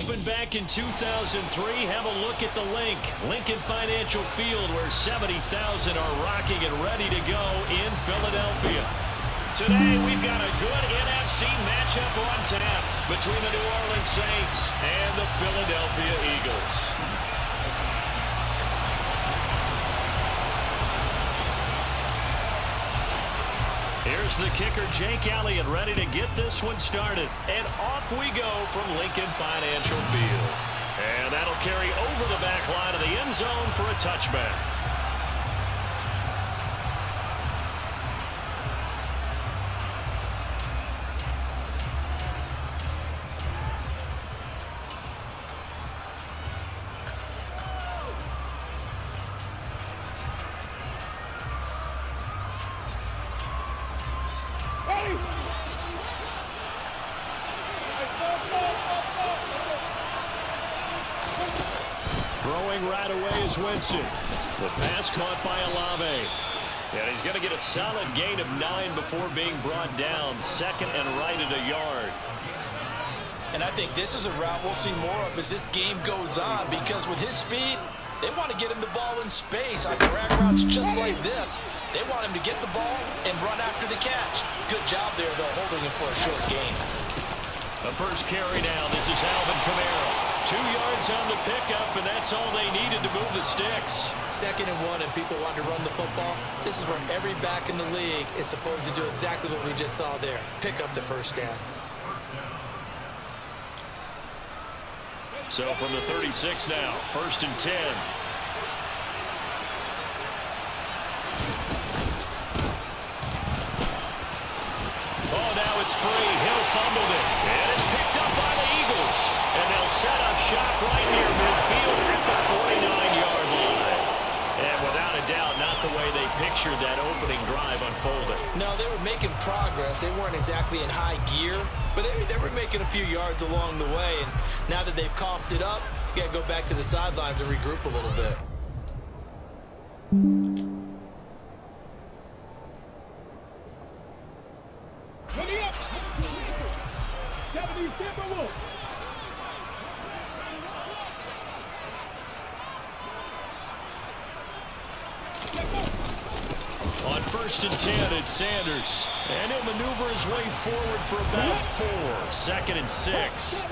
opened back in 2003. Have a look at the link. Lincoln Financial Field, where 70,000 are rocking and ready to go in Philadelphia. Today, we've got a good NFC matchup on tap between the New Orleans Saints and the Philadelphia Eagles. Here's the kicker, Jake Elliott, ready to get this one started. And off we go from Lincoln Financial Field. And that'll carry over the back line of the end zone for a touchback. Throwing right away is Winston. The pass caught by Olave. And he's going to get a solid gain of 9 before being brought down. Second and right at a yard. And I think this is a route we'll see more of as this game goes on, because with his speed, they want to get him the ball in space on drag routes just like this. They want him to get the ball and run after the catch. Good job there, though, holding him for a short gain. The first carry now. This is Alvin Kamara. 2 yards on the pickup, and that's all they needed to move the sticks. 2nd and 1, and people want to run the football. This is where every back in the league is supposed to do exactly what we just saw there. Pick up the first down. So from the 36 now, 1st and 10. Oh, now it's free. Hill fumbled it. And it's picked up by the Eagles. And they'll set up shop right near midfield at the 49-yard line. And without a doubt, not the way they pictured that opening drive unfolded. No, they were making progress. They weren't exactly in high gear, but they were making a few yards along the way. And now that they've coughed it up, you got to go back to the sidelines and regroup a little bit. On 1st and 10, it's Sanders. And he'll maneuver his way forward for about 4. 2nd and 6.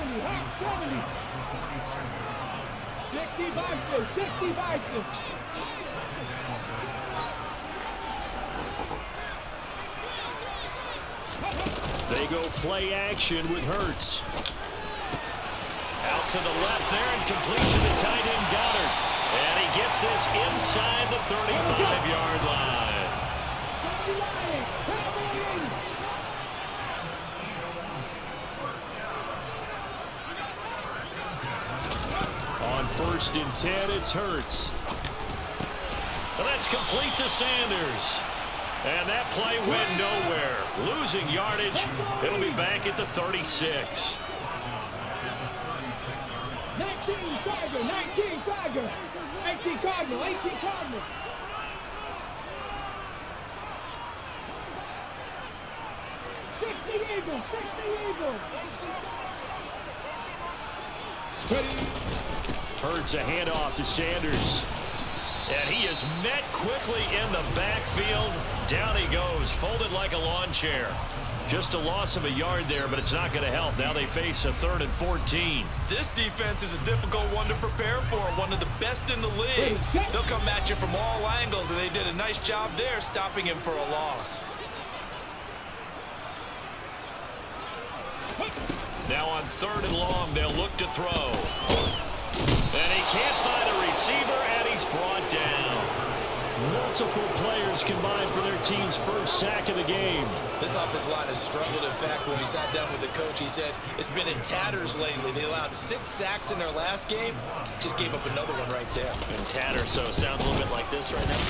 They go play action with Hurts. Out to the left there and complete to the tight end Goddard. And he gets this inside the 35-yard line. On 1st and 10, it's Hurts. And that's complete to Sanders. And that play went nowhere. Losing yardage. It'll be back at the 36. 19 Tiger, 19 Tiger, 18 Cardinal, 18 Cardinal. Eagles, 60 Eagles. Hurts a handoff to Sanders. And he is met quickly in the backfield. Down he goes, folded like a lawn chair. Just a loss of a yard there, but it's not going to help. Now they face a 3rd and 14. This defense is a difficult one to prepare for, one of the best in the league. They'll come at you from all angles, and they did a nice job there stopping him for a loss. Now on 3rd and long, they'll look to throw. And he can't find a receiver, and he's brought down. Multiple players combined for their team's first sack of the game. This offensive line has struggled. In fact, when we sat down with the coach, he said it's been in tatters lately. They allowed 6 sacks in their last game. Just gave up another one right there. In tatters, so it sounds a little bit like this right now.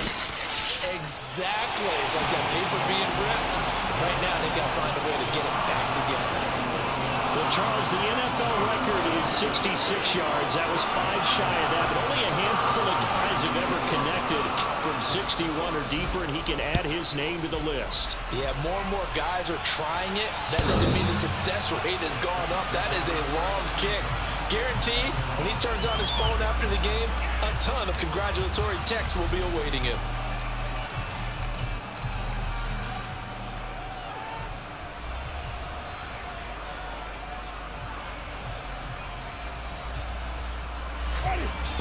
Exactly. It's like that paper being ripped. And right now, they've got to find a way to get it back together. Well, Charles, the NFL record is 66 yards. That was 5 shy of that, but only a handful of guys have ever connected from 61 or deeper, and he can add his name to the list. Yeah, more and more guys are trying it. That doesn't mean the success rate has gone up. That is a long kick. Guaranteed, when he turns on his phone after the game, a ton of congratulatory texts will be awaiting him.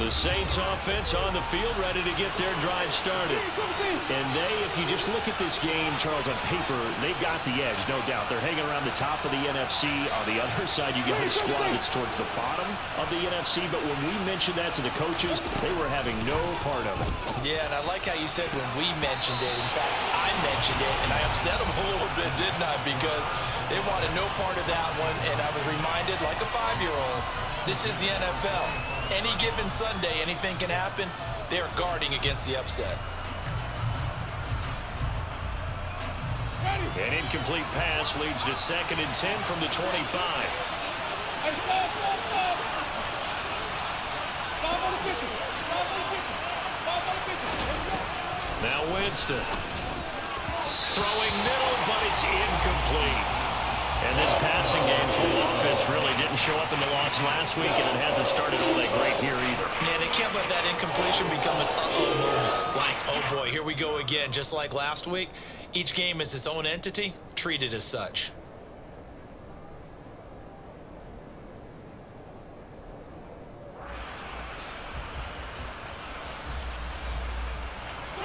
The Saints offense on the field, ready to get their drive started. And if you just look at this game, Charles, on paper, they've got the edge, no doubt. They're hanging around the top of the NFC. On the other side, you got a squad that's towards the bottom of the NFC. But when we mentioned that to the coaches, they were having no part of it. Yeah, and I like how you said when we mentioned it. In fact, I mentioned it, and I upset them a little bit, didn't I? Because they wanted no part of that one, and I was reminded, like a 5-year-old, this is the NFL. Any given Sunday, anything can happen. They are guarding against the upset. An incomplete pass leads to 2nd and 10 from the 25. Now Winston. Throwing middle, but it's incomplete. And this passing game's whole offense really didn't show up in the loss last week, and it hasn't started all that great here either. Yeah, they can't let that incompletion become an uh-oh moment. Like, oh boy, here we go again. Just like last week, each game is its own entity, treated as such.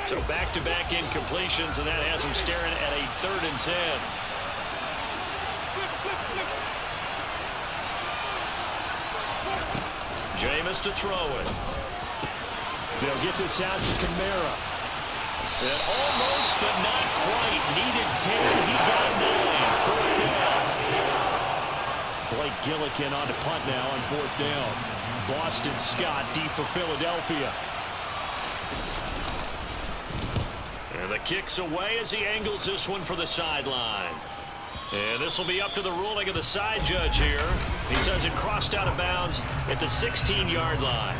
So back-to-back incompletions, and that has them staring at a 3rd and 10. Jameis to throw it. They'll get this out to Kamara. And almost, but not quite. Needed 10. He got 9. 4th down. Blake Gillikin on to punt now on 4th down. Boston Scott deep for Philadelphia. And the kick's away as he angles this one for the sideline. And this will be up to the ruling of the side judge here. He says it crossed out of bounds at the 16-yard line.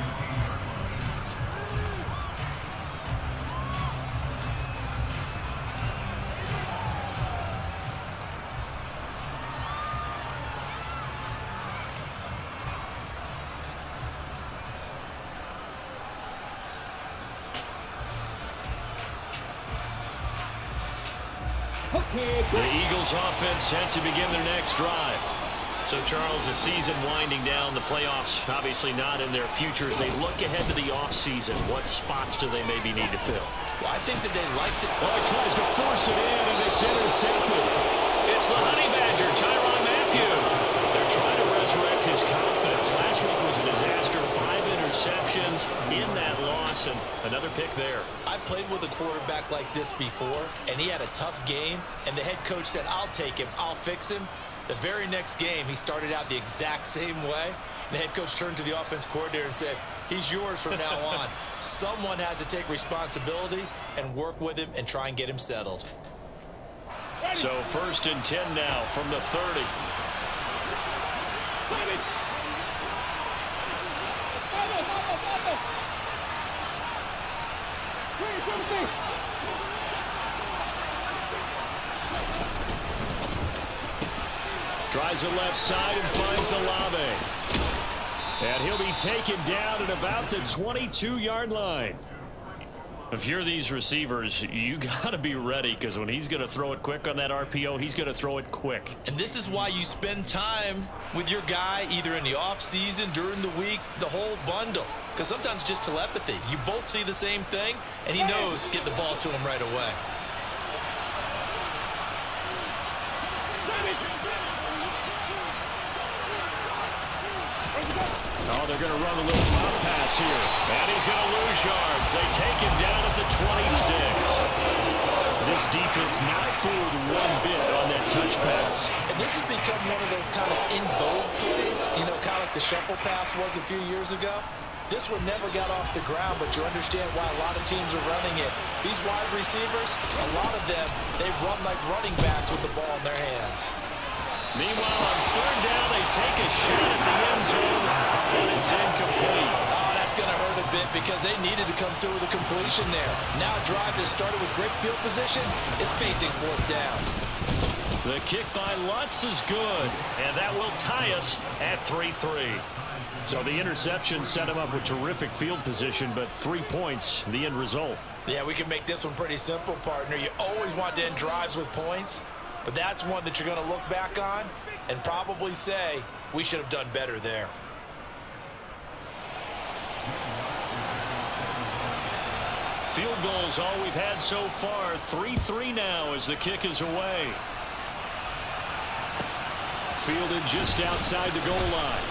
The Eagles offense set to begin their next drive. So, Charles, the season winding down, the playoffs obviously not in their future. As they look ahead to the offseason, what spots do they maybe need to fill? Well, I think that they like the... Well, he tries to force it in, and it's intercepted. It's the Honey Badger, Tyrann Mathieu. They're trying to resurrect his confidence. Last week was a disaster. 5 interceptions in that loss, and another pick there. I played with a quarterback like this before, and he had a tough game, and the head coach said, I'll take him, I'll fix him. The very next game, he started out the exact same way. And the head coach turned to the offense coordinator and said, he's yours from now on. Someone has to take responsibility and work with him and try and get him settled. So 1st and 10 now from the 30. Tries the left side and finds Olave. And he'll be taken down at about the 22-yard line. If you're these receivers, you got to be ready, because when he's going to throw it quick on that RPO, he's going to throw it quick. And this is why you spend time with your guy either in the offseason, during the week, the whole bundle. Because sometimes just telepathy. You both see the same thing, and he knows get the ball to him right away. Oh, they're going to run a little pop pass here. And he's going to lose yards. They take him down at the 26. This defense not fooled one bit on that touch pass. And this has become one of those kind of in vogue plays, you know, kind of like the shuffle pass was a few years ago. This one never got off the ground, but you understand why a lot of teams are running it. These wide receivers, a lot of them, they run like running backs with the ball in their hands. Meanwhile, on 3rd down, they take a shot at the end zone, and it's incomplete. Oh, that's going to hurt a bit because they needed to come through with a completion there. Now a drive that started with great field position is facing 4th down. The kick by Lutz is good, and that will tie us at 3-3. So the interception set him up with terrific field position, but 3 points, the end result. Yeah, we can make this one pretty simple, partner. You always want to end drives with points, but that's one that you're going to look back on and probably say, we should have done better there. Field goals all we've had so far. 3-3 now as the kick is away. Fielded just outside the goal line.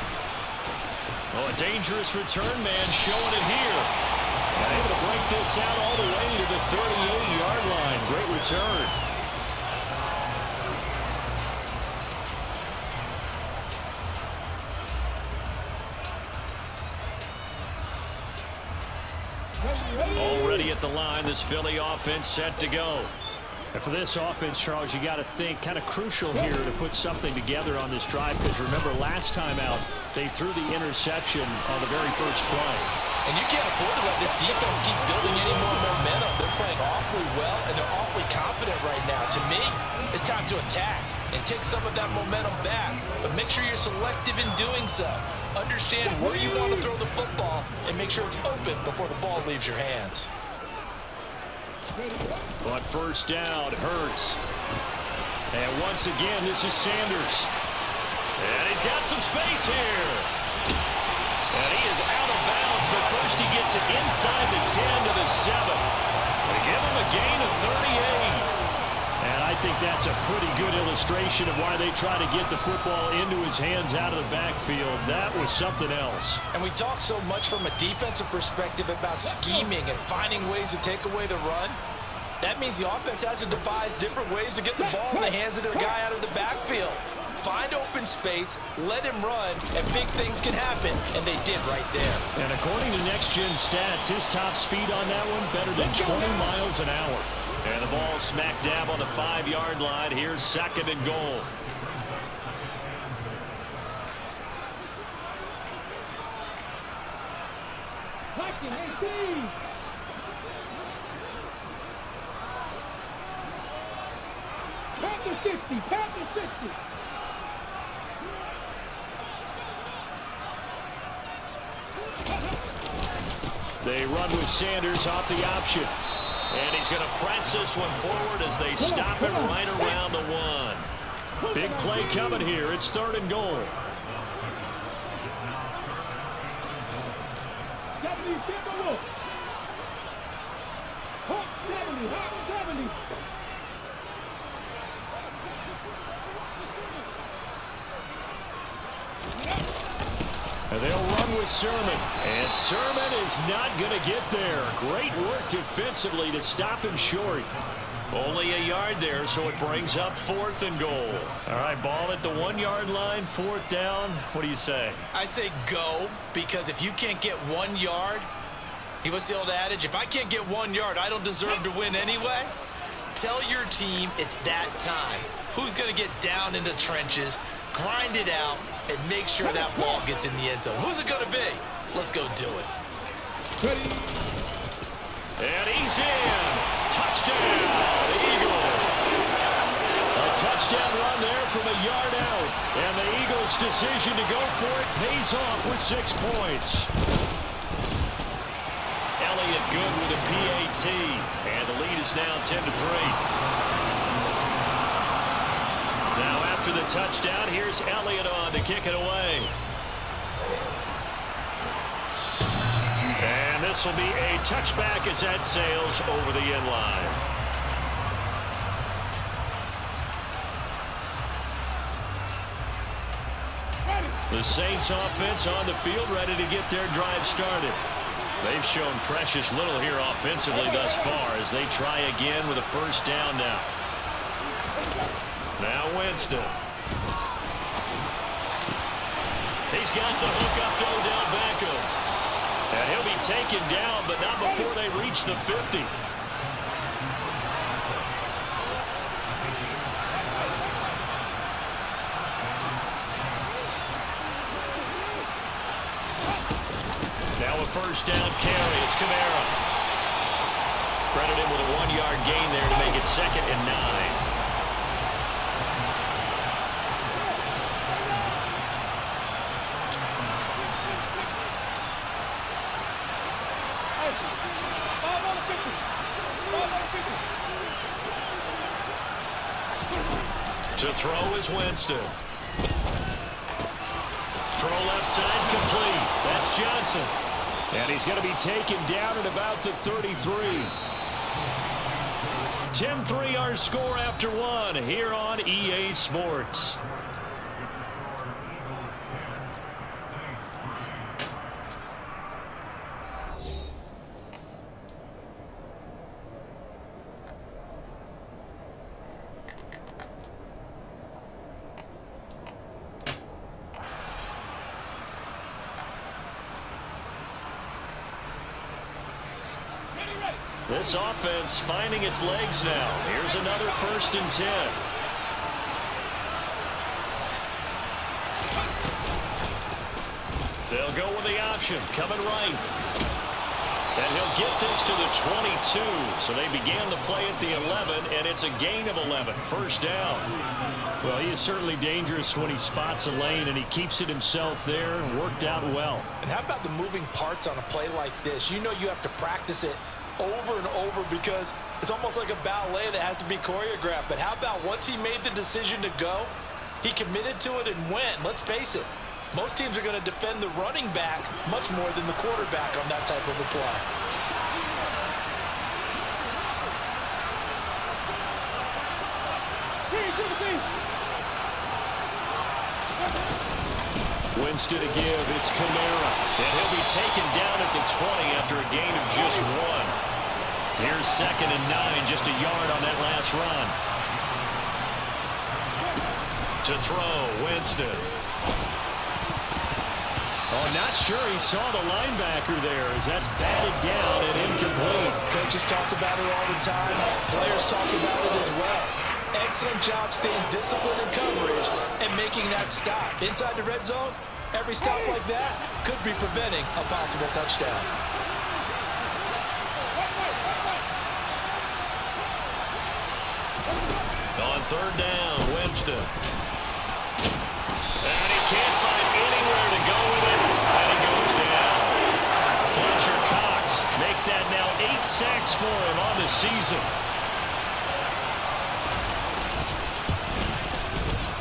Oh, a dangerous return man showing it here. And able to break this out all the way to the 38-yard line. Great return. Already at the line, this Philly offense set to go. And for this offense, Charles, you got to think kind of crucial here to put something together on this drive, because remember last time out they threw the interception on the very first play. And you can't afford to let this defense keep building any more momentum. They're playing awfully well, and they're awfully confident right now. To me, it's time to attack and take some of that momentum back, but make sure you're selective in doing so. Understand where you want to throw the football and make sure it's open before the ball leaves your hands. But first down, Hurts. And once again, this is Sanders. And he's got some space here. And he is out of bounds, but first he gets it inside the 10 to the 7. They give him a gain of 38. And I think that's a pretty good illustration of why they try to get the football into his hands out of the backfield. That was something else. And we talk so much from a defensive perspective about scheming and finding ways to take away the run. That means the offense has to devise different ways to get the ball in the hands of their guy out of the backfield. Find open space, let him run, and big things can happen, and they did right there. And according to Next Gen Stats, his top speed on that one better than 20 miles an hour. And the ball smack dab on the 5-yard line. Here's second and goal. Blocking 18. Panther 60. Panther 60. They run with Sanders off the option. And he's going to press this one forward as they stop him right around the 1. Big play coming here. It's third and goal. 70, get the look. Hawk 70, Hawk 70. And they'll run with Sermon. And Sermon is not going to get there. Great work defensively to stop him short. Only a yard there, so it brings up fourth and goal. All right, ball at the 1-yard line, fourth down. What do you say? I say go, because if you can't get 1 yard, what's the old adage? If I can't get 1 yard, I don't deserve to win anyway. Tell your team it's that time. Who's going to get down into the trenches, grind it out, and make sure that ball gets in the end zone? Who's it going to be? Let's go do it. And he's in. Touchdown, Eagles. A touchdown run there from a yard out. And the Eagles' decision to go for it pays off with 6 points. Elliott good with a PAT. And the lead is now 10-3. Now after the touchdown, here's Elliott on to kick it away. And this will be a touchback as that sails over the end line. The Saints offense on the field ready to get their drive started. They've shown precious little here offensively thus far as they try again with a first down now. Now Winston. He's got the hook up to Odell Beckham. And he'll be taken down, but not before they reach the 50. Now a first down carry. It's Kamara. Credit him with a 1-yard gain there to make it 2nd and 9. To throw is Winston. Throw left side complete. That's Johnson. And he's going to be taken down at about the 33. 10-3 our score after one here on EA Sports. This offense finding its legs now. Here's another 1st and 10. They'll go with the option. Coming right. And he'll get this to the 22. So they began the play at the 11, and it's a gain of 11. 1st down. Well, he is certainly dangerous when he spots a lane, and he keeps it himself there and worked out well. And how about the moving parts on a play like this? You know you have to practice it over and over because it's almost like a ballet that has to be choreographed. But how about once he made the decision to go, he committed to it and went. Let's face it, most teams are going to defend the running back much more than the quarterback on that type of a play. Winston to give. It's Kamara. And he'll be taken down at the 20 after a gain of just 1. Here's 2nd and 9, just a yard on that last run. To throw, Winston. Oh, not sure he saw the linebacker there as that's batted down and incomplete. Coaches talk about it all the time. Players talk about it as well. Excellent job staying disciplined in coverage and making that stop. Inside the red zone, every stop like that could be preventing a possible touchdown. On 3rd down, Winston. And he can't find anywhere to go with it. And he goes down. Fletcher Cox make that now 8 sacks for him on the season.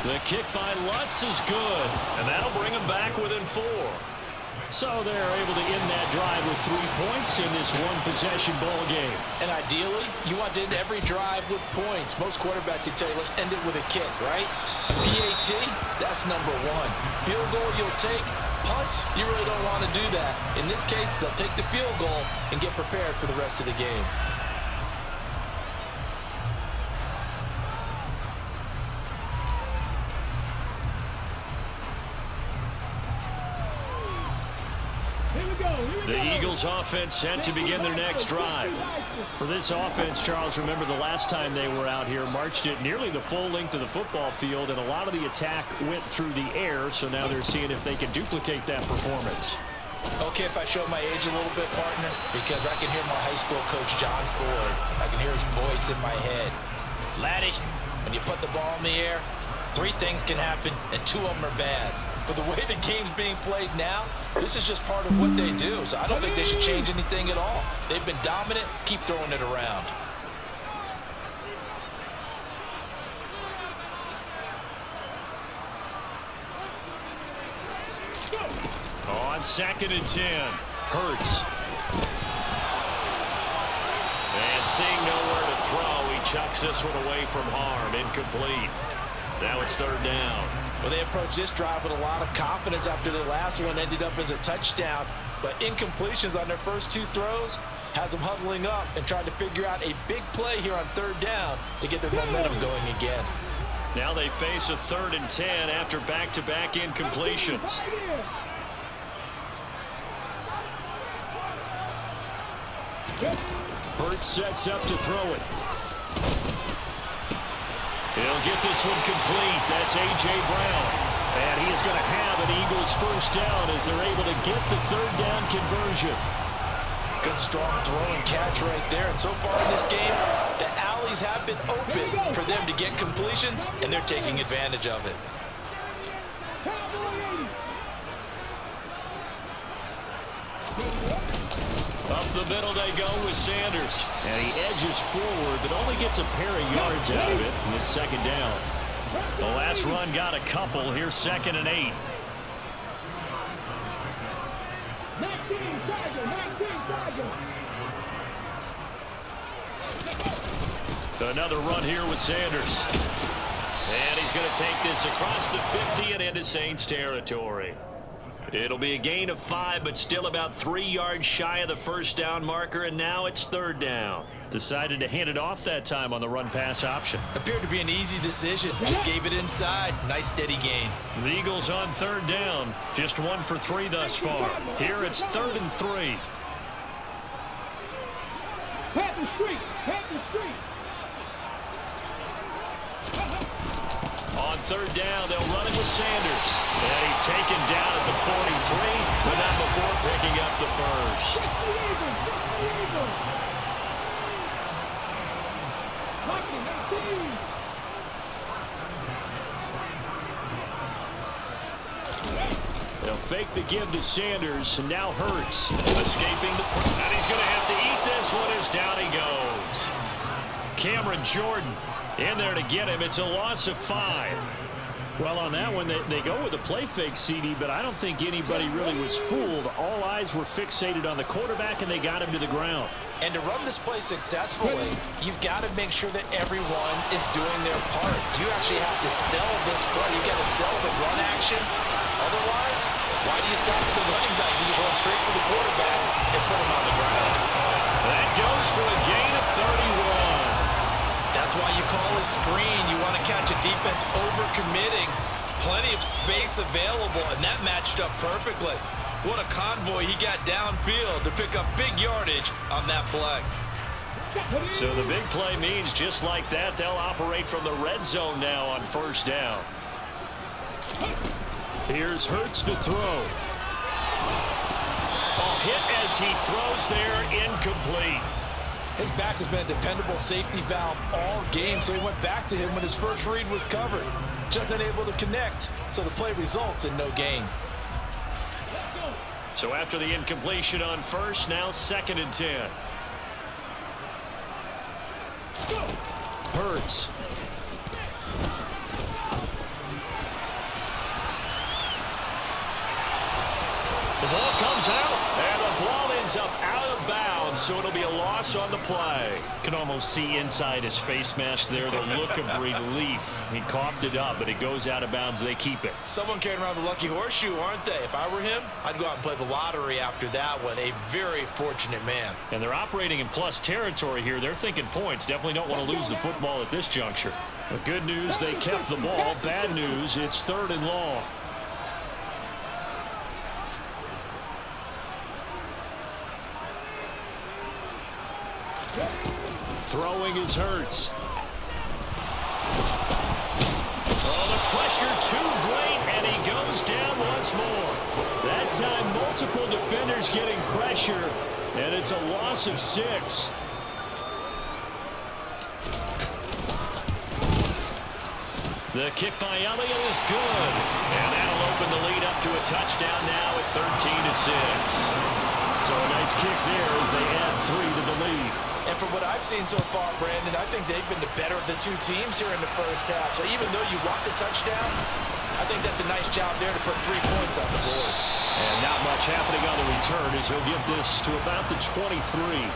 The kick by Lutz is good, and that'll bring him back within 4. So they're able to end that drive with 3 points in this one-possession ball game. And ideally, you want to end every drive with points. Most quarterbacks would tell you, let's end it with a kick, right? PAT, that's number 1. Field goal you'll take. Punts, you really don't want to do that. In this case, they'll take the field goal and get prepared for the rest of the game. The Eagles offense set to begin their next drive. For this offense, Charles, remember the last time they were out here, marched it nearly the full length of the football field, and a lot of the attack went through the air, so now they're seeing if they can duplicate that performance. Okay, if I show my age a little bit, partner, because I can hear my high school coach, John Ford. I can hear his voice in my head. Laddie, when you put the ball in the air, 3 things can happen, and 2 of them are bad. But the way the game's being played now, this is just part of what they do. So I don't think they should change anything at all. They've been dominant. Keep throwing it around. On 2nd and 10, Hurts. And seeing nowhere to throw, he chucks this one away from harm. Incomplete. Now it's 3rd down. Well, they approached this drive with a lot of confidence after the last one ended up as a touchdown. But incompletions on their first 2 throws has them huddling up and trying to figure out a big play here on 3rd down to get their momentum going again. Now they face a 3rd and 10 after back-to-back incompletions. Hurts sets up to throw it. He'll get this one complete. That's A.J. Brown. And he is going to have an Eagles 1st down as they're able to get the 3rd down conversion. Good strong throw and catch right there. And so far in this game, the alleys have been open for them to get completions, and they're taking advantage of it. Up the middle they go with Sanders. And he edges forward, but only gets a pair of yards out of it. And it's 2nd down. The last run got a couple. Here's 2nd and 8. 19 Tiger, 19 Tiger. Another run here with Sanders. And he's going to take this across the 50 and into Saints territory. It'll be a gain of 5, but still about 3 yards shy of the first down marker, and now it's 3rd down. Decided to hand it off that time on the run-pass option. Appeared to be an easy decision. Just gave it inside. Nice steady gain. The Eagles on 3rd down. Just 1 for 3 thus far. Here it's 3rd and 3. Pat the street, pat the street. On 3rd down, they'll run it with Sanders. And he's taken down at the 43, but not before picking up the first. They'll fake the give to Sanders, and now Hurts escaping the pressure. And he's going to have to eat this one as down he goes. Cameron Jordan in there to get him. It's a loss of 5. Well, on that one, they go with a play fake, CD, but I don't think anybody really was fooled. All eyes were fixated on the quarterback, and they got him to the ground. And to run this play successfully, you've got to make sure that everyone is doing their part. You actually have to sell this play. You've got to sell the run action. Otherwise, why do you stop at the running back? You just run straight for the quarterback and put him on the ground. That goes for a gain of 31. That's why you call a screen. You want to catch a defense over-committing. Plenty of space available, and that matched up perfectly. What a convoy he got downfield to pick up big yardage on that play. So the big play means just like that, they'll operate from the red zone now on 1st down. Here's Hurts to throw. Oh, hit as he throws there, incomplete. His back has been a dependable safety valve all game, so he went back to him when his first read was covered. Just unable to connect, so the play results in no gain. So after the incompletion on 1st, now 2nd and 10. Hurts. The ball comes out, and the ball ends up out of bounds, so it'll be a loss on the play. Can almost see inside his face mask there the look of relief. He coughed it up, but it goes out of bounds. They keep it. Someone carrying around the lucky horseshoe, aren't they? If I were him, I'd go out and play the lottery after that one. A very fortunate man. And they're operating in plus territory here. They're thinking points. Definitely don't want to lose the football at this juncture. But good news, they kept the ball. Bad news, it's 3rd and long. Throwing is Hurts. Oh, the pressure too great, and he goes down once more. That time, multiple defenders getting pressure, and it's a loss of 6. The kick by Elliott is good, and that'll open the lead up to a touchdown now at 13-6. So a nice kick there as they add 3 to the lead. And from what I've seen so far, Brandon, I think they've been the better of the two teams here in the first half. So even though you want the touchdown, I think that's a nice job there to put 3 points on the board. And not much happening on the return as he'll get this to about the 23.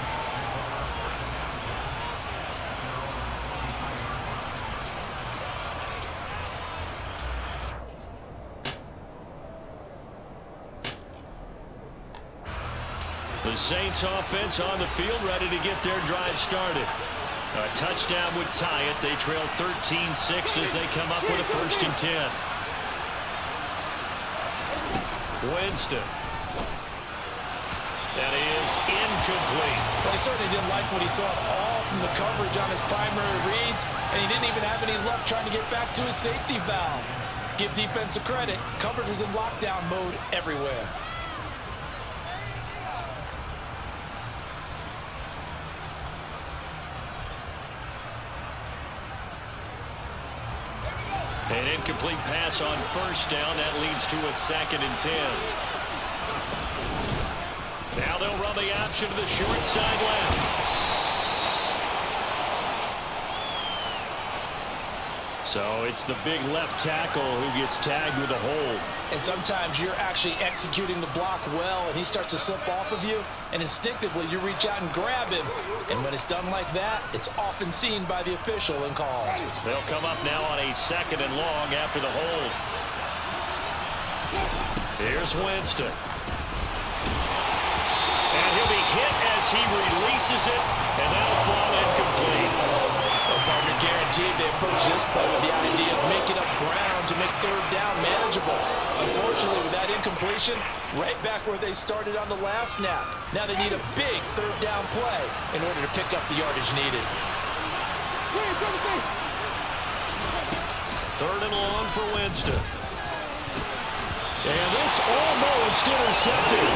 The Saints offense on the field ready to get their drive started. A touchdown would tie it. They trail 13-6 as they come up with a 1st and 10. Winston. That is incomplete. Well, he certainly didn't like what he saw at all from the coverage on his primary reads, and he didn't even have any luck trying to get back to his safety valve. Give defense a credit. Coverage was in lockdown mode everywhere. An incomplete pass on 1st down. That leads to a 2nd and 10. Now they'll run the option to the short side left. So it's the big left tackle who gets tagged with a hold. And sometimes you're actually executing the block well, and he starts to slip off of you, and instinctively you reach out and grab him. And when it's done like that, it's often seen by the official and called. They'll come up now on a 2nd and long after the hold. Here's Winston. And he'll be hit as he releases it, and that'll fall incomplete. Partner guaranteed they approach this play with the idea of making up ground to make 3rd down manageable. Unfortunately, with that incompletion, right back where they started on the last snap. Now they need a big 3rd down play in order to pick up the yardage needed. 3rd and long for Winston. And this almost intercepted.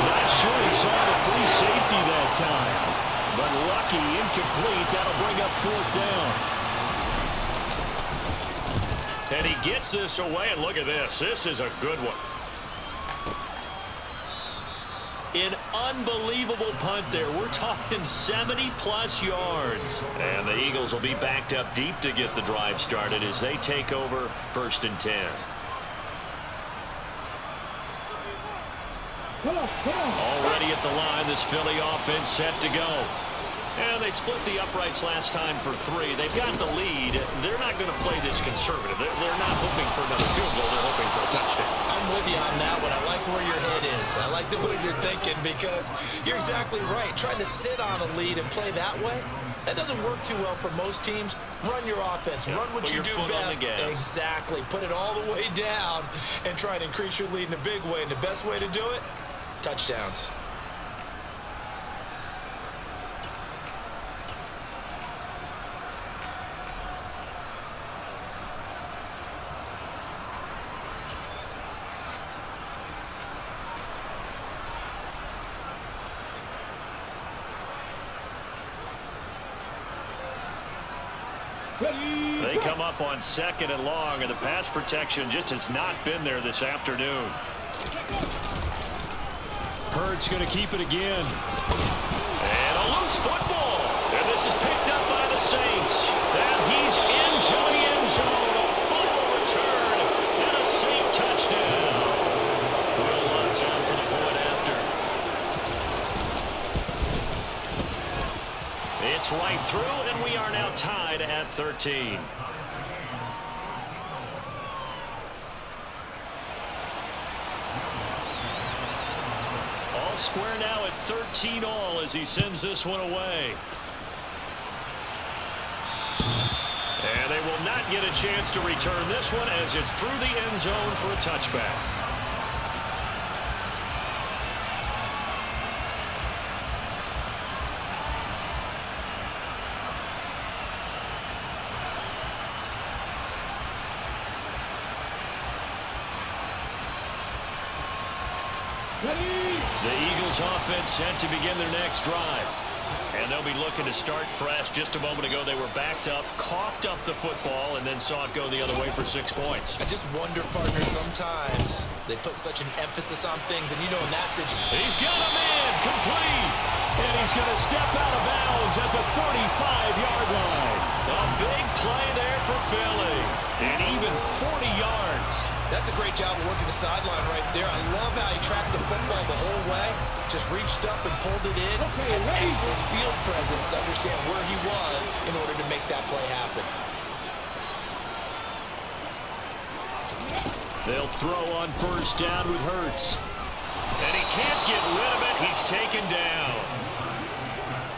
Not sure he saw the free safety that time. But lucky, incomplete. That'll bring up 4th down. And he gets this away, and look at this. This is a good one. An unbelievable punt there. We're talking 70-plus yards. And the Eagles will be backed up deep to get the drive started as they take over 1st and 10. Already at the line, this Philly offense set to go. And they split the uprights last time for 3. They've got the lead. They're not going to play this conservative. They're not hoping for another field goal. They're hoping for a touchdown. I'm with you on that one. I like where your head is. I like the way you're thinking because you're exactly right. Trying to sit on a lead and play that way, that doesn't work too well for most teams. Run your offense. Run what you do best. Exactly. Put it all the way down and try and increase your lead in a big way. And the best way to do it, touchdowns. They come up on 2nd and long, and the pass protection just has not been there this afternoon. Hurts going to keep it again. And a loose football. And this is picked up by the Saints. And he's into the end zone. A fumble return and a Saint touchdown. Will Lutz on for the point after. It's right through, and we are now tied at 13. All square now at 13 all as he sends this one away. And they will not get a chance to return this one as it's through the end zone for a touchback. The Eagles offense set to begin their next drive. And they'll be looking to start fresh. Just a moment ago, they were backed up, coughed up the football, and then saw it go the other way for 6 points. I just wonder, partner, sometimes they put such an emphasis on things, and you know in that situation. He's got a man, complete. And he's going to step out of bounds at the 45-yard line. A big play there for Philly. And even 40 yards. That's a great job of working the sideline right there. I love how he tracked the football the whole way. Just reached up and pulled it in. Had excellent field presence to understand where he was in order to make that play happen. They'll throw on 1st down with Hurts. And he can't get rid of it. He's taken down.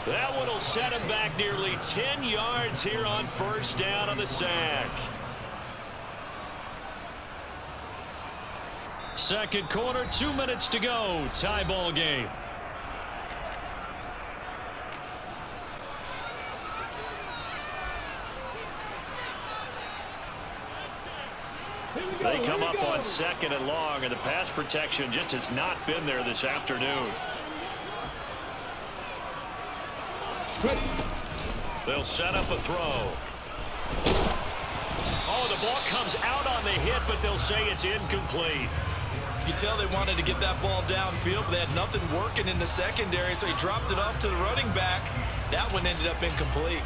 That one will set him back nearly 10 yards here on 1st down on the sack. Second quarter, 2 minutes to go. Tie ball game. They come up on 2nd and long, and the pass protection just has not been there this afternoon. They'll set up a throw. Oh, the ball comes out on the hit, but they'll say it's incomplete. You can tell they wanted to get that ball downfield, but they had nothing working in the secondary, so he dropped it off to the running back. That one ended up incomplete.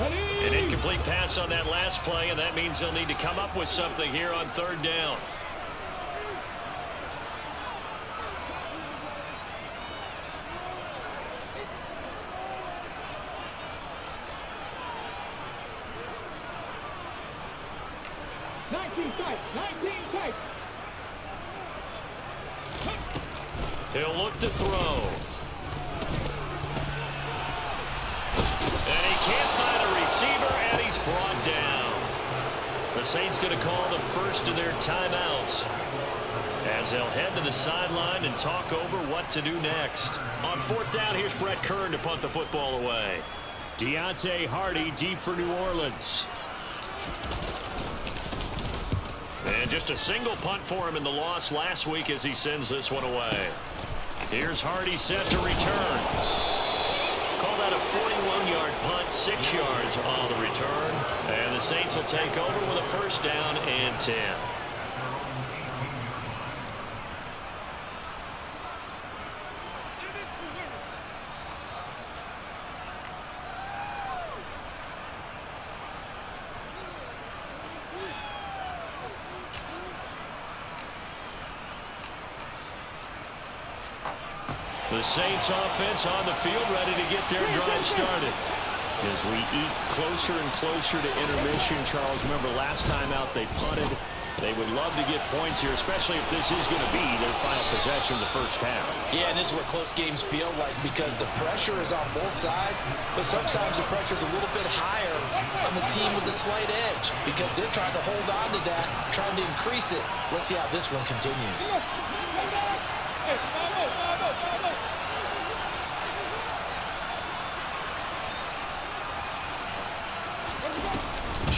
An incomplete pass on that last play, and that means they'll need to come up with something here on third down. He'll look to throw. And he can't find a receiver, and he's brought down. The Saints going to call the first of their timeouts as they'll head to the sideline and talk over what to do next. On fourth down, here's Brett Kern to punt the football away. Deontay Hardy deep for New Orleans. And just a single punt for him in the loss last week as he sends this one away. Here's Hardy set to return. Call that a 41-yard punt, 6 yards on the return. And the Saints will take over with a first down and 10. The Saints offense on the field ready to get their drive started. As we eat closer and closer to intermission, Charles, remember last time out they punted. They would love to get points here, especially if this is going to be their final possession of the first half. Yeah, and this is what close games feel like because the pressure is on both sides, but sometimes the pressure is a little bit higher on the team with the slight edge because they're trying to hold on to that, trying to increase it. Let's see how this one continues.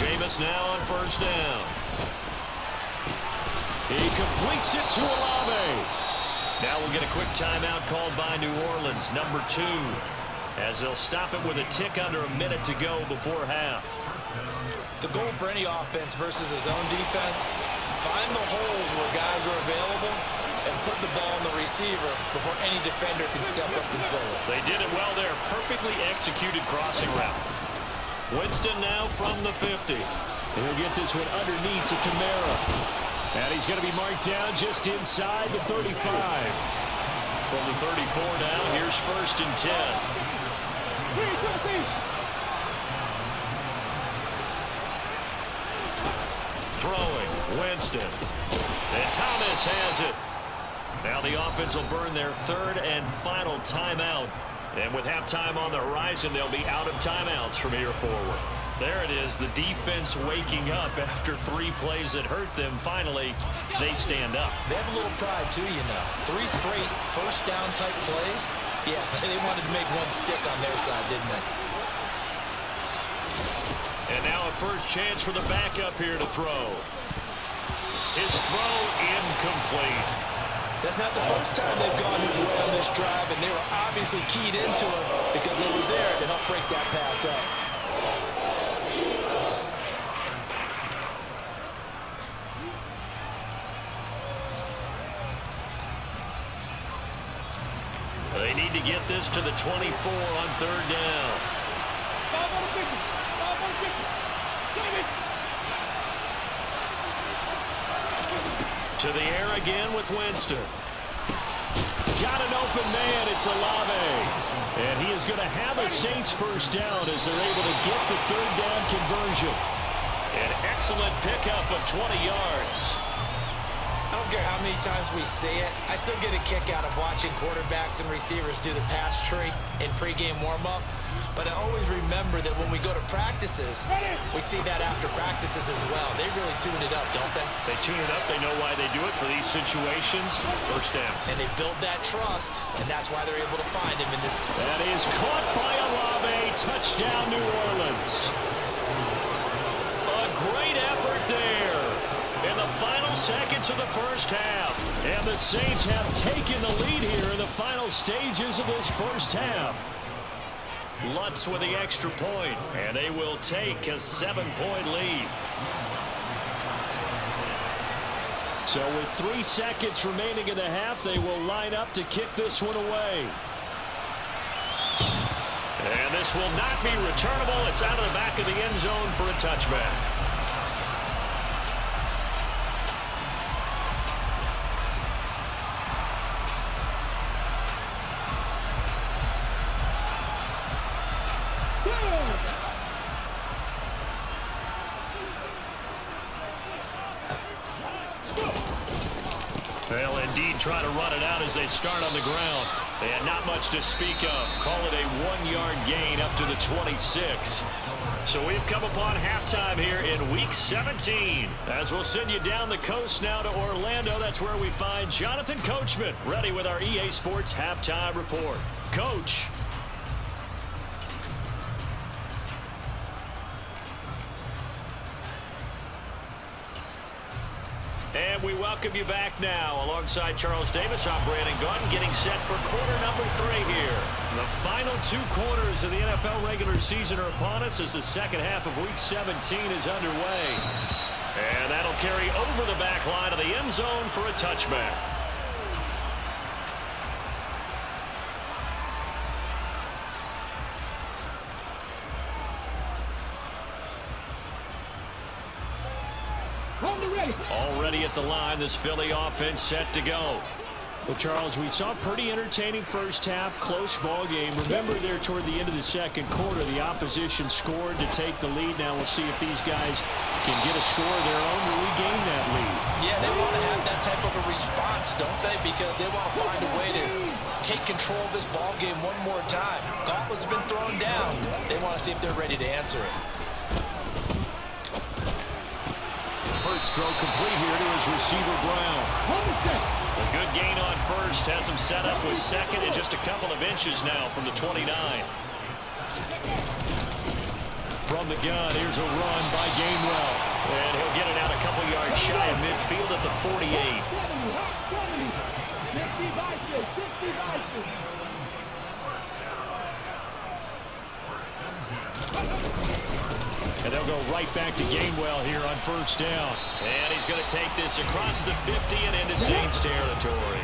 Jameis now on first down. He completes it to Olave. Now we'll get a quick timeout called by New Orleans, number 2, as they'll stop it with a tick under a minute to go before half. The goal for any offense versus a zone defense, find the holes where guys are available and put the ball on the receiver before any defender can step up and fill it. They did it well there. Perfectly executed crossing route. Winston now from the 50. He'll get this one underneath to Kamara. And he's going to be marked down just inside the 35. From the 34 now, here's first and 10. Throwing, Winston. And Thomas has it. Now the offense will burn their third and final timeout. And with halftime on the horizon, they'll be out of timeouts from here forward. There it is, the defense waking up after 3 plays that hurt them. Finally, they stand up. They have a little pride, too, you know. 3 straight first down type plays. Yeah, they wanted to make one stick on their side, didn't they? And now a first chance for the backup here to throw. His throw incomplete. That's not the first time they've gone his way on this drive, and they were obviously keyed into him because they were there to help break that pass up. They need to get this to the 24 on third down. To the air again with Winston. Got an open man. It's Olave. And he is going to have a Saints first down as they're able to get the third down conversion. An excellent pickup of 20 yards. I don't care how many times we see it. I still get a kick out of watching quarterbacks and receivers do the pass tree in pregame warm-up. But I always remember that when we go to practices, we see that after practices as well. They really tune it up, don't they? They tune it up. They know why they do it for these situations. First down. And they build that trust, and that's why they're able to find him in this. That is caught by Olave. Touchdown, New Orleans. A great effort there in the final seconds of the first half. And the Saints have taken the lead here in the final stages of this first half. Lutz with the extra point, and they will take a 7-point lead. So with 3 seconds remaining in the half, they will line up to kick this one away. And this will not be returnable. It's out of the back of the end zone for a touchback. They'll indeed try to run it out as they start on the ground. They had not much to speak of. Call it a 1-yard gain up to the 26. So we've come upon halftime here in Week 17. As we'll send you down the coast now to Orlando, that's where we find Jonathan Coachman, ready with our EA Sports Halftime Report. Coach. And we welcome you back now. Alongside Charles Davis, I'm Brandon Gaunt, getting set for quarter number 3 here. The final 2 quarters of the NFL regular season are upon us as the second half of Week 17 is underway. And that'll carry over the back line of the end zone for a touchback. Already at the line, this Philly offense set to go. Well, Charles, we saw a pretty entertaining first half, close ball game. Remember there toward the end of the second quarter, the opposition scored to take the lead. Now we'll see if these guys can get a score of their own to regain that lead. Yeah, they want to have that type of a response, don't they? Because they want to find a way to take control of this ball game one more time. Gauntlet's been thrown down. They want to see if they're ready to answer it. Hurts throw complete here to his receiver, Brown. A good gain on first. Has him set up with second and just a couple of inches now from the 29. From the gun, here's a run by Gainwell. And he'll get it out a couple yards shy of midfield at the 48. And they'll go right back to Gainwell here on first down. And he's going to take this across the 50 and into Saints territory.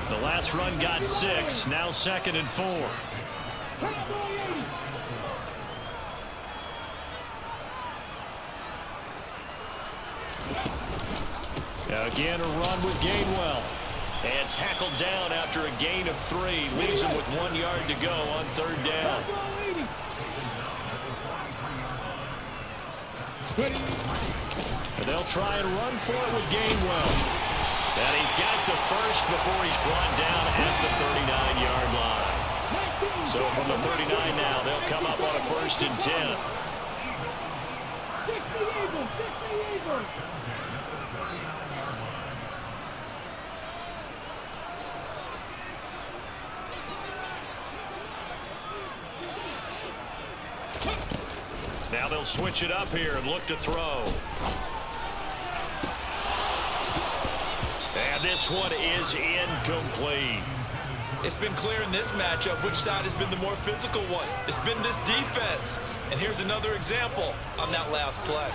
The last run got 6, now 2nd and 4. Again, a run with Gainwell. And tackled down after a gain of 3. Leaves him with 1 yard to go on 3rd down. And they'll try and run for it with Gainwell. And he's got the first before he's brought down at the 39-yard line. So from the 39 now, they'll come up on a 1st and 10. Now they'll switch it up here and look to throw. And this one is incomplete. It's been clear in this matchup which side has been the more physical one. It's been this defense. And here's another example on that last play.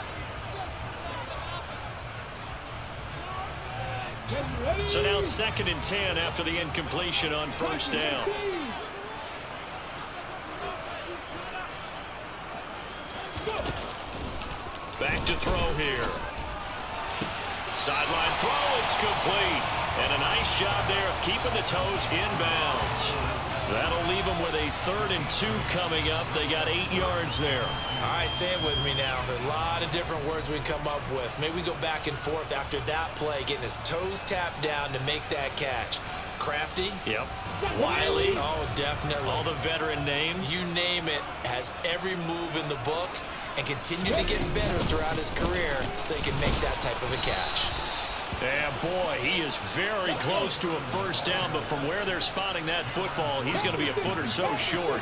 So now 2nd and 10 after the incompletion on 1st down. Back to throw here. Sideline throw, it's complete. And a nice job there of keeping the toes inbounds. That'll leave them with a 3rd and 2 coming up. They got 8 yards there. All right, say it with me now. There are a lot of different words we come up with. Maybe we go back and forth after that play, getting his toes tapped down to make that catch. Crafty. Yep. Wiley. Oh, definitely. All the veteran names. You name it. Has every move in the book and continued to get better throughout his career so he can make that type of a catch. Yeah, boy, he is very close to a 1st down, but from where they're spotting that football, he's going to be a foot or so short.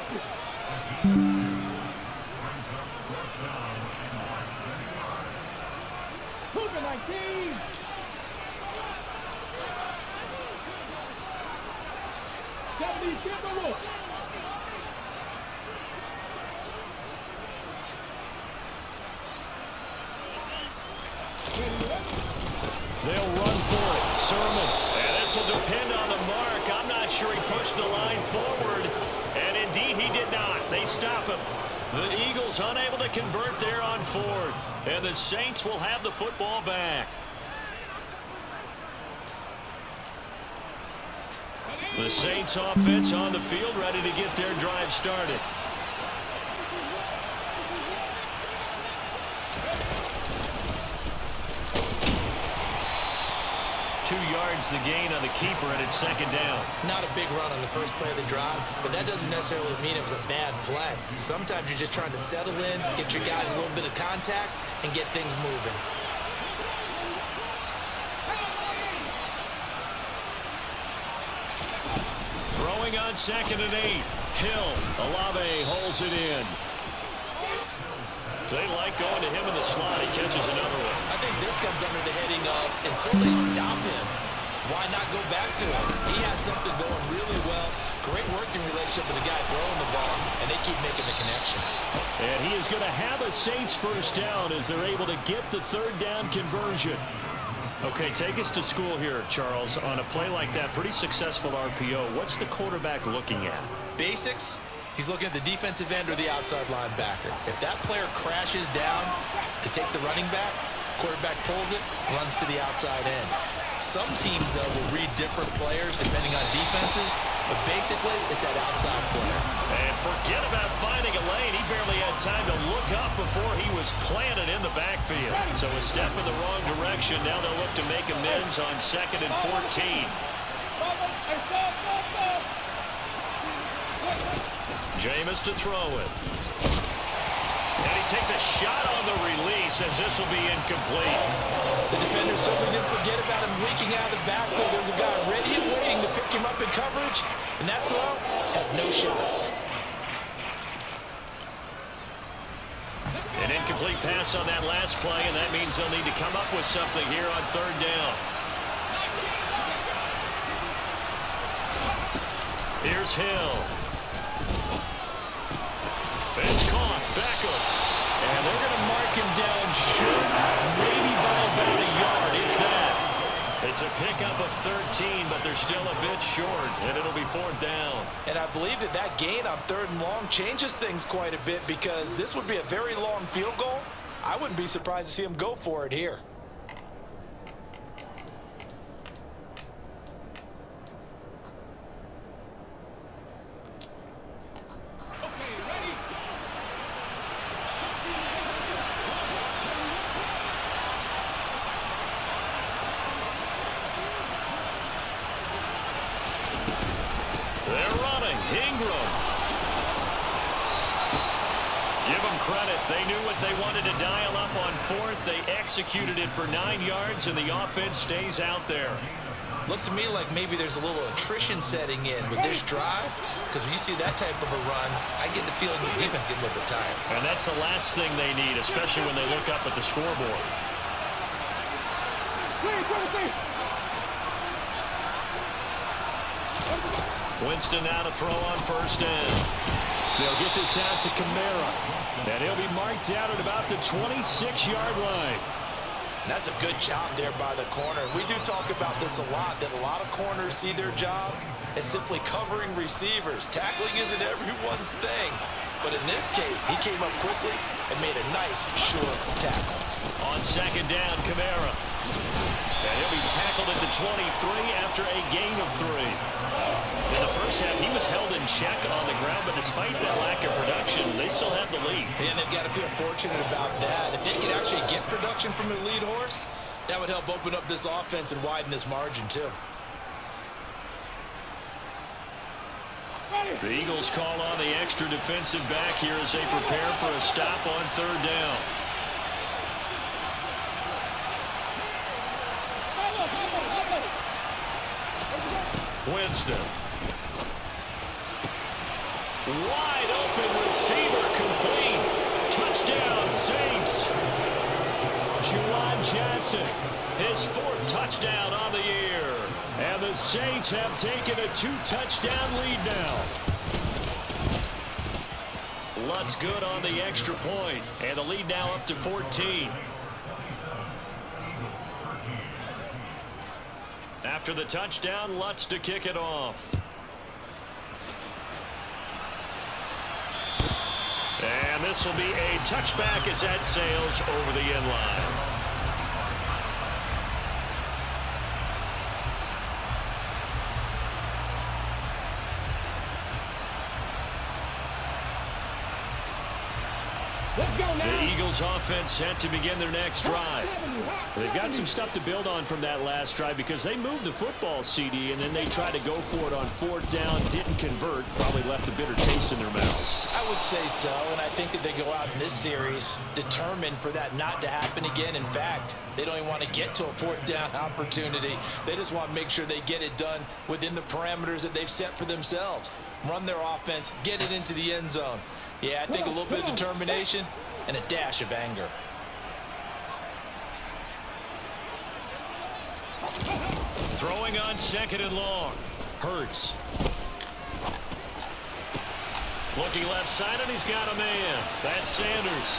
They'll run for it. Sermon. And this will depend on the mark. I'm not sure he pushed the line forward. And Indeed, he did not. They stop him. The Eagles unable to convert there on 4th. And the Saints will have the football back. The Saints offense on the field, ready to get their drive started. 2 yards the gain on the keeper, and it's 2nd down. Not a big run on the first play of the drive, but that doesn't necessarily mean it was a bad play. Sometimes you're just trying to settle in, get your guys a little bit of contact, and get things moving. Throwing on 2nd and 8. Hill. Olave holds it in. They like going to him in the slot. He catches another one. I think this comes under the heading of until they stop him, why not go back to him? He has something going really well. Great working relationship with the guy throwing the ball, and they keep making the connection. And he is going to have a Saints first down as they're able to get the 3rd down conversion. Okay, take us to school here, Charles. On a play like that, pretty successful RPO. What's the quarterback looking at? Basics. He's looking at the defensive end or the outside linebacker. If that player crashes down to take the running back, quarterback pulls it, runs to the outside end. Some teams, though, will read different players depending on defenses, but basically it's that outside player. And forget about finding a lane. He barely had time to look up before he was planted in the backfield. So a step in the wrong direction. Now they'll look to make amends on 2nd and 14. Jameis to throw it. And he takes a shot on the release as this will be incomplete. The defender certainly didn't forget about him leaking out of the backfield. There's a guy ready and waiting to pick him up in coverage. And that throw had no shot. An incomplete pass on that last play, and that means they'll need to come up with something here on 3rd down. Here's Hill. It's caught. Beckham. And they're going to mark him down short. Maybe by about a yard, if that. It's a pickup of 13, but they're still a bit short, and it'll be 4th down. And I believe that gain on 3rd and long changes things quite a bit because this would be a very long field goal. I wouldn't be surprised to see him go for it here. They knew what they wanted to dial up on 4th. They executed it for 9 yards, and the offense stays out there. Looks to me like maybe there's a little attrition setting in with this drive, because when you see that type of a run, I get the feeling the defense getting a little bit tired. And that's the last thing they need, especially when they look up at the scoreboard. Winston now to throw on 1st down. They'll get this out to Kamara. And he'll be marked out at about the 26-yard line. That's a good job there by the corner. We do talk about this a lot, that a lot of corners see their job as simply covering receivers. Tackling isn't everyone's thing. But in this case, he came up quickly and made a nice, short tackle. On 2nd down, Kamara. And he'll be tackled at the 23 after a gain of 3. In the first half, he was held in check on the ground, but despite that lack of production, they still have the lead. And they've got to feel fortunate about that. If they could actually get production from their lead horse, that would help open up this offense and widen this margin, too. The Eagles call on the extra defensive back here as they prepare for a stop on 3rd down. Winston. Wide open receiver complete. Touchdown, Saints. Juwan Johnson, his 4th touchdown on the year. And the Saints have taken a 2-touchdown lead now. Lutz good on the extra point. And the lead now up to 14. After the touchdown, Lutz to kick it off. This will be a touchback as that sails over the end line. The Eagles offense set to begin their next drive. They've got some stuff to build on from that last drive because they moved the football, CD, and then they tried to go for it on fourth down, didn't convert, probably left a bitter taste in their mouths. I would say so, and I think that they go out in this series determined for that not to happen again. In fact, they don't even want to get to a fourth down opportunity. They just want to make sure they get it done within the parameters that they've set for themselves. Run their offense, get it into the end zone. Yeah, I think a little bit of determination and a dash of anger. Throwing on second and long. Hurts. Looking left side, and he's got a man. That's Sanders.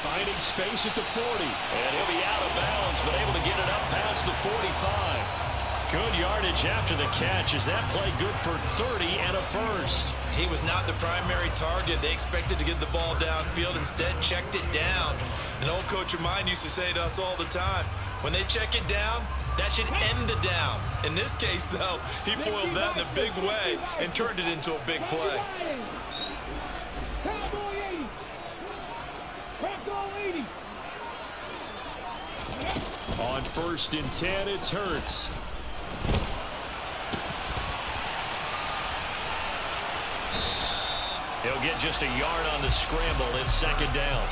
Finding space at the 40. And he'll be out of bounds, but able to get it up past the 45. Good yardage after the catch. Is that play good for 30 and a first? He was not the primary target. They expected to get the ball downfield. Instead, checked it down. An old coach of mine used to say to us all the time, when they check it down, that should end the down. In this case, though, he foiled that in a big way and turned it into a big play. On 1st and 10, it's Hurts. He'll get just a yard on the scramble. It's second down.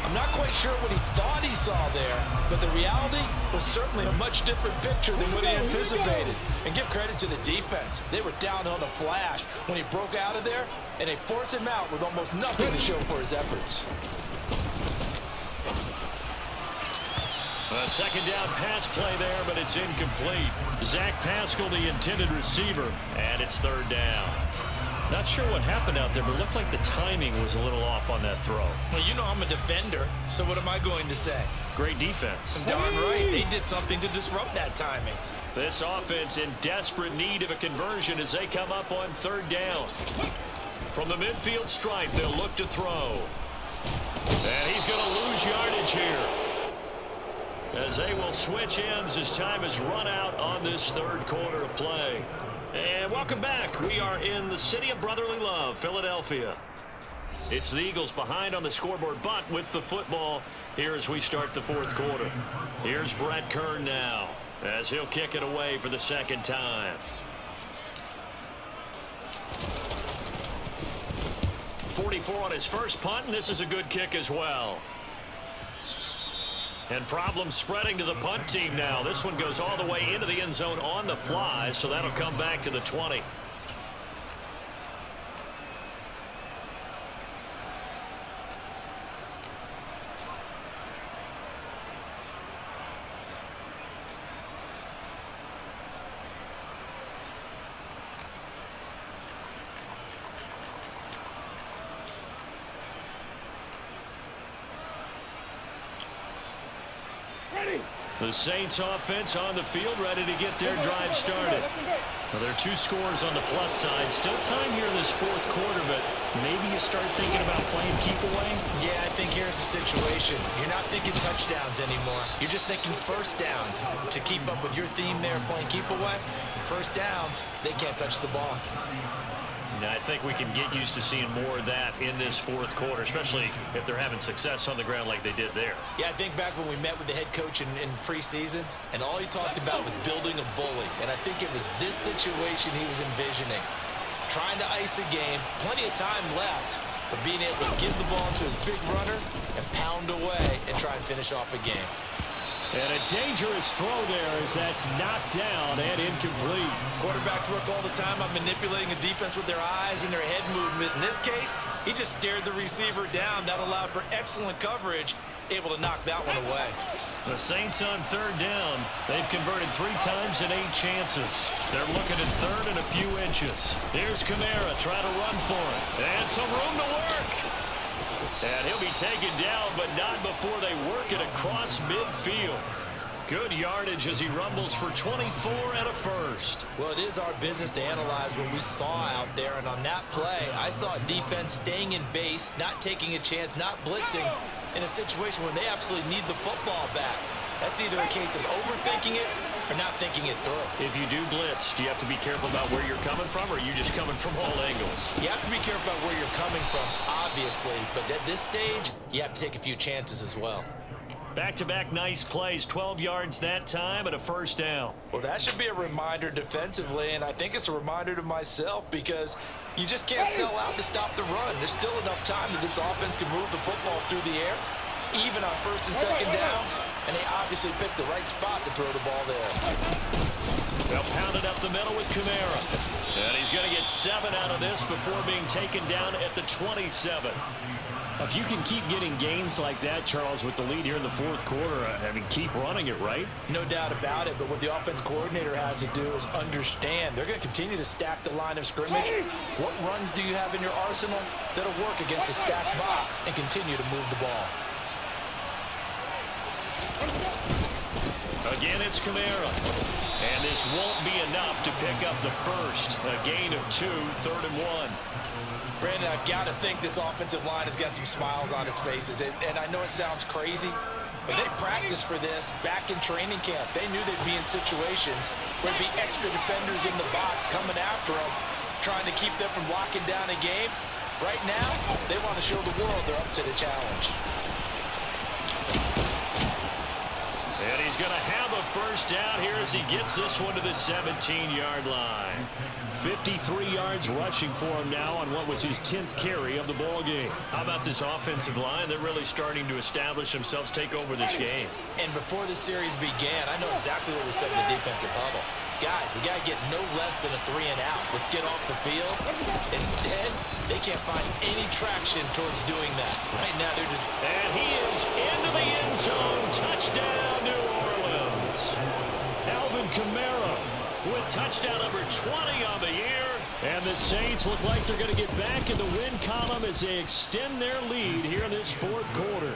I'm not quite sure what he thought he saw there, but the reality was certainly a much different picture than what he anticipated. And give credit to the defense. They were down on the flash when he broke out of there, and they forced him out with almost nothing to show for his efforts. A second down pass play there, but it's incomplete. Zach Pascal, the intended receiver, and it's third down. Not sure what happened out there, but it looked like the timing was a little off on that throw. Well, you know I'm a defender, so what am I going to say? Great defense. Darn right. They did something to disrupt that timing. This offense in desperate need of a conversion as they come up on third down. From the midfield stripe, they'll look to throw. And he's going to lose yardage here, as they will switch ends as time is run out on this third quarter of play. And welcome back. We are in the city of brotherly love, Philadelphia. It's the Eagles behind on the scoreboard, but with the football here as we start the fourth quarter. Here's Brett Kern now, as he'll kick it away for the second time. 44 on his first punt, and this is a good kick as well. And problems spreading to the punt team now. This one goes all the way into the end zone on the fly, so that'll come back to the 20. The Saints offense on the field, ready to get their drive started. Well, there are two scores on the plus side. Still time here in this fourth quarter, but maybe you start thinking about playing keep away? Yeah, I think here's the situation. You're not thinking touchdowns anymore. You're just thinking first downs. To keep up with your theme there, playing keep away, first downs, they can't touch the ball. I think we can get used to seeing more of that in this fourth quarter, especially if they're having success on the ground like they did there. Yeah, I think back when we met with the head coach in preseason, and all he talked about was building a bully. And I think it was this situation he was envisioning. Trying to ice a game, plenty of time left, but being able to give the ball to his big runner and pound away and try and finish off a game. And a dangerous throw there as that's knocked down and incomplete. Quarterbacks work all the time on manipulating a defense with their eyes and their head movement. In this case, he just stared the receiver down. That allowed for excellent coverage, able to knock that one away. The Saints on third down. They've converted 3 times in 8 chances. They're looking at third and a few inches. Here's Kamara trying to run for it. And some room to work. And he'll be taken down, but not before they work it across midfield. Good yardage as he rumbles for 24 and a first. Well, it is our business to analyze what we saw out there, and on that play, I saw a defense staying in base, not taking a chance, not blitzing in a situation where they absolutely need the football back. That's either a case of overthinking it or not thinking it through. If you do blitz, do you have to be careful about where you're coming from, or are you just coming from all angles? You have to be careful about where you're coming from, obviously, but at this stage, you have to take a few chances as well. Back-to-back nice plays, 12 yards that time and a first down. Well, that should be a reminder defensively, and I think it's a reminder to myself because you just can't sell out to stop the run. There's still enough time that this offense can move the football through the air, even on first and second downs, and they obviously picked the right spot to throw the ball there. They'll pound it up the middle with Kamara. And he's going to get 7 out of this before being taken down at the 27. If you can keep getting gains like that, Charles, with the lead here in the fourth quarter, I mean, keep running it, right? No doubt about it, but what the offense coordinator has to do is understand. They're going to continue to stack the line of scrimmage. What runs do you have in your arsenal that'll work against a stacked box and continue to move the ball? Again, it's Kamara. And this won't be enough to pick up the first. A gain of 2, 3rd and 1. Brandon, I've got to think this offensive line has got some smiles on its faces. And I know it sounds crazy, but they practiced for this back in training camp. They knew they'd be in situations where there'd be extra defenders in the box coming after them, trying to keep them from locking down a game. Right now, they want to show the world they're up to the challenge. And he's going to have a first down here as he gets this one to the 17-yard line. 53 yards rushing for him now on what was his 10th carry of the ball game. How about this offensive line? They're really starting to establish themselves, take over this game. And before the series began, I know exactly what we said in the defensive huddle. Guys, we got to get no less than a 3 and out. Let's get off the field. Instead, they can't find any traction towards doing that. Right now, they're just... And he is into the end zone. Touchdown, New Orleans. Alvin Kamara with touchdown number 20 on the year. And the Saints look like they're going to get back in the win column as they extend their lead here in this fourth quarter.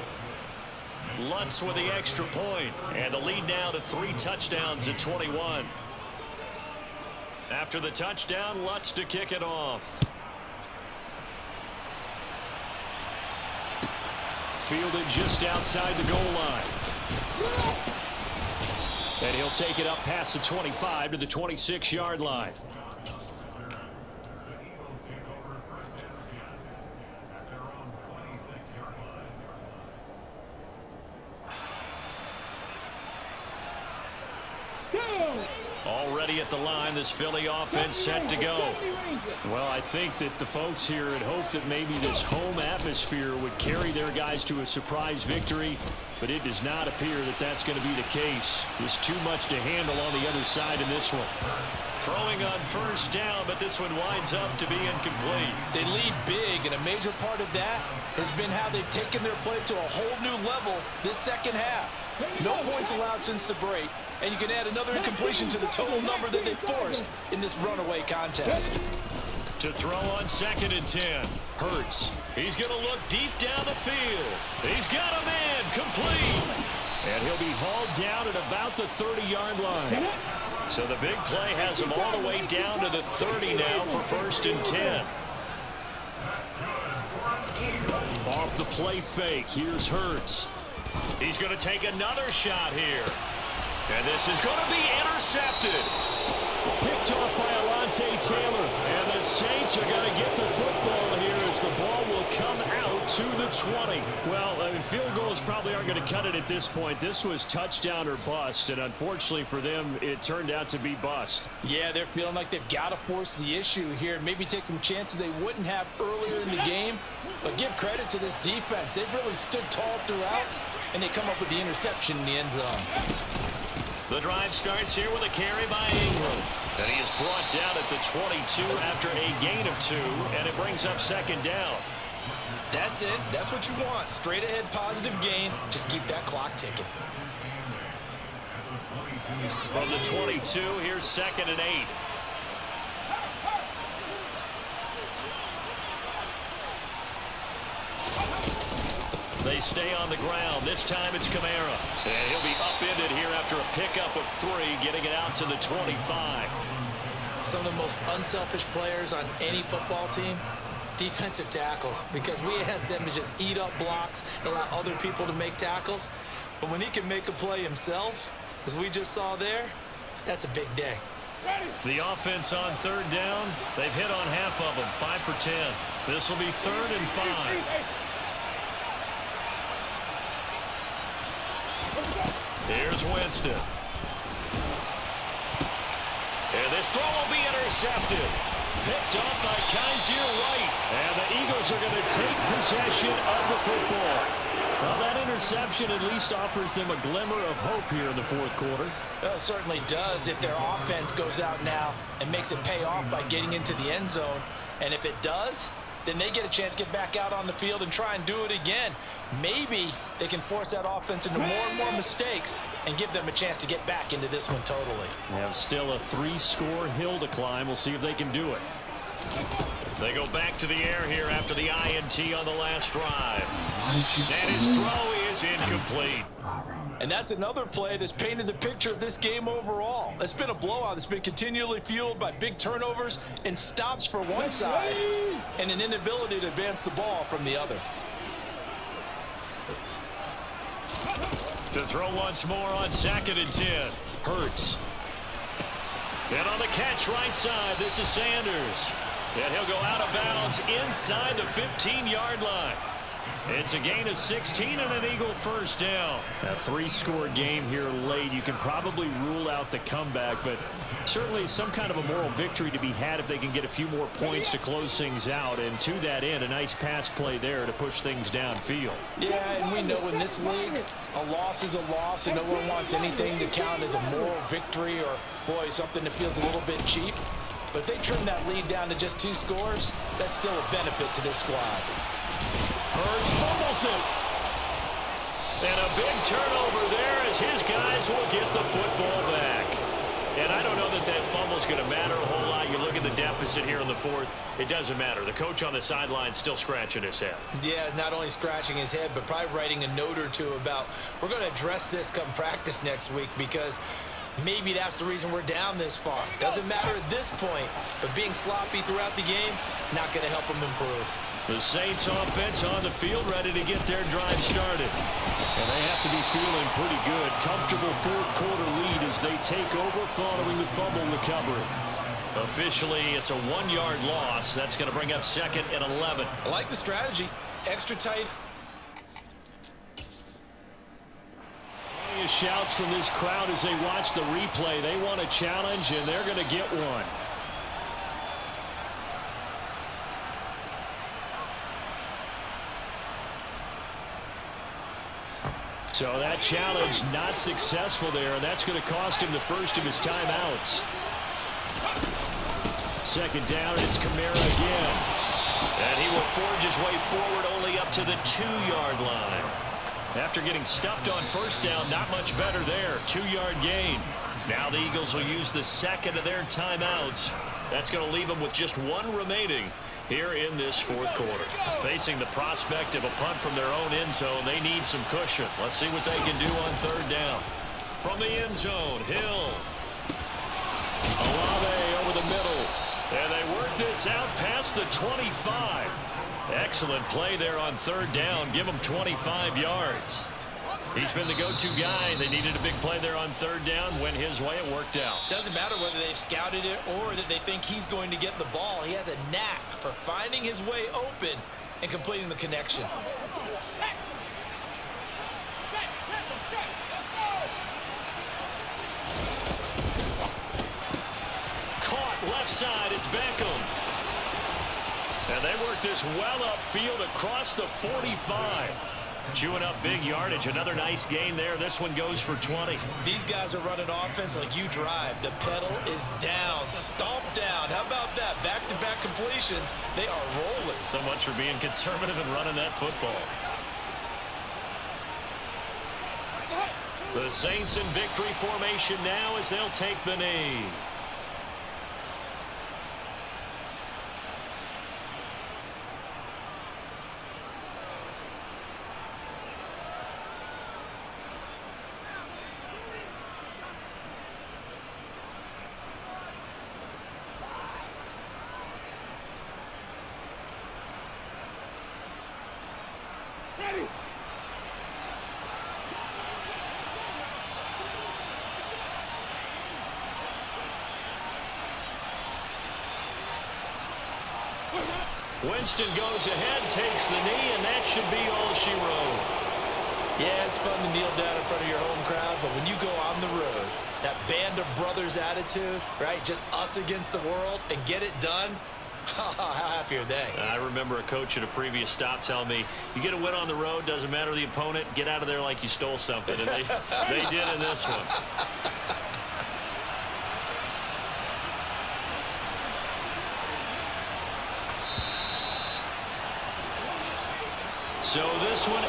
Lutz with the extra point. And the lead now to 3 touchdowns at 21. After the touchdown, Lutz to kick it off. Fielded just outside the goal line. And he'll take it up past the 25 to the 26-yard line. Already at the line, this Philly offense set to go. Well, I think that the folks here had hoped that maybe this home atmosphere would carry their guys to a surprise victory, but it does not appear that that's going to be the case. There's too much to handle on the other side in this one. Throwing on first down, but this one winds up to be incomplete. They lead big, and a major part of that has been how they've taken their play to a whole new level this second half. No points allowed since the break, and you can add another incompletion to the total number that they forced in this runaway contest. To throw on 2nd and 10. Hurts. He's going to look deep down the field. He's got a man complete. And he'll be hauled down at about the 30-yard line. So the big play has him all the way down to the 30 now for 1st and 10. Off the play fake. Here's Hurts. He's going to take another shot here. And this is going to be intercepted. Picked off by Alontae Taylor. And the Saints are going to get the football here as the ball will come out to the 20. Well, I mean, field goals probably aren't going to cut it at this point. This was touchdown or bust, and unfortunately for them, it turned out to be bust. Yeah, they're feeling like they've got to force the issue here. Maybe take some chances they wouldn't have earlier in the game. But give credit to this defense. They've really stood tall throughout, and they come up with the interception in the end zone. The drive starts here with a carry by Ingram. And he is brought down at the 22 after a gain of 2, and it brings up 2nd down. That's it. That's what you want. Straight ahead positive gain. Just keep that clock ticking. From the 22, here's 2nd and 8. They stay on the ground. This time it's Kamara. And he'll be upended here after a pickup of 3, getting it out to the 25. Some of the most unselfish players on any football team, defensive tackles, because we ask them to just eat up blocks and allow other people to make tackles. But when he can make a play himself, as we just saw there, that's a big day. The offense on 3rd down, they've hit on half of them, 5 for 10. This will be 3rd and 5. Here's Winston. And this throw will be intercepted. Picked up by Kaiser White. And the Eagles are going to take possession of the football. Well, that interception at least offers them a glimmer of hope here in the 4th quarter. Well, it certainly does if their offense goes out now and makes it pay off by getting into the end zone. And if it does, then they get a chance to get back out on the field and try and do it again. Maybe they can force that offense into more and more mistakes and give them a chance to get back into this one totally. They have still a 3-score hill to climb. We'll see if they can do it. They go back to the air here after the INT on the last drive. And his throw is incomplete. And that's another play that's painted the picture of this game overall. It's been a blowout. It's been continually fueled by big turnovers and stops for one side and an inability to advance the ball from the other. To throw once more on 2nd and 10. Hurts. And on the catch right side, this is Sanders. And he'll go out of bounds inside the 15-yard line. It's a gain of 16 and an Eagle 1st down. A 3-score game here late. You can probably rule out the comeback, but certainly some kind of a moral victory to be had if they can get a few more points to close things out. And to that end, a nice pass play there to push things downfield. Yeah, and we know in this league, a loss is a loss, and no one wants anything to count as a moral victory or, boy, something that feels a little bit cheap. But if they trim that lead down to just 2 scores, that's still a benefit to this squad. Hurts fumbles it. And a big turnover there as his guys will get the football back. And I don't know that that fumble's going to matter a whole lot. You look at the deficit here in the 4th. It doesn't matter. The coach on the sideline still scratching his head. Yeah, not only scratching his head, but probably writing a note or two about, we're going to address this come practice next week because maybe that's the reason we're down this far. Doesn't matter at this point, but being sloppy throughout the game, not going to help them improve. The Saints offense on the field ready to get their drive started. And they have to be feeling pretty good. Comfortable 4th quarter lead as they take over following the fumble recovery. Officially, it's a 1-yard loss. That's going to bring up 2nd and 11. I like the strategy. Extra tight. Shouts from this crowd as they watch the replay. They want a challenge, and they're going to get one. So that challenge not successful there, and that's going to cost him the first of his timeouts. 2nd down, it's Kamara again. And he will forge his way forward only up to the 2-yard line. After getting stuffed on 1st down, not much better there. 2-yard gain. Now the Eagles will use the 2nd of their timeouts. That's going to leave them with just 1 remaining here in this 4th quarter. Facing the prospect of a punt from their own end zone, they need some cushion. Let's see what they can do on 3rd down. From the end zone, Hill. Olave over the middle. And they work this out past the 25. Excellent play there on 3rd down. Give him 25 yards. He's been the go-to guy. They needed a big play there on 3rd down. Went his way. It worked out. Doesn't matter whether they've scouted it or that they think he's going to get the ball. He has a knack for finding his way open and completing the connection. Caught left side. It's Beckham. And they work this well upfield across the 45. Chewing up big yardage. Another nice gain there. This one goes for 20. These guys are running offense like you drive. The pedal is down. Stomp down. How about that? Back-to-back completions. They are rolling. So much for being conservative and running that football. The Saints in victory formation now as they'll take the knee. Ready. Winston goes ahead, takes the knee, and that should be all she wrote. Yeah, it's fun to kneel down in front of your home crowd, but when you go on the road, that band of brothers attitude, right? Just us against the world and get it done. How happy are they? I remember a coach at a previous stop telling me, you get a win on the road, doesn't matter the opponent, get out of there like you stole something. And they did in this one. So this one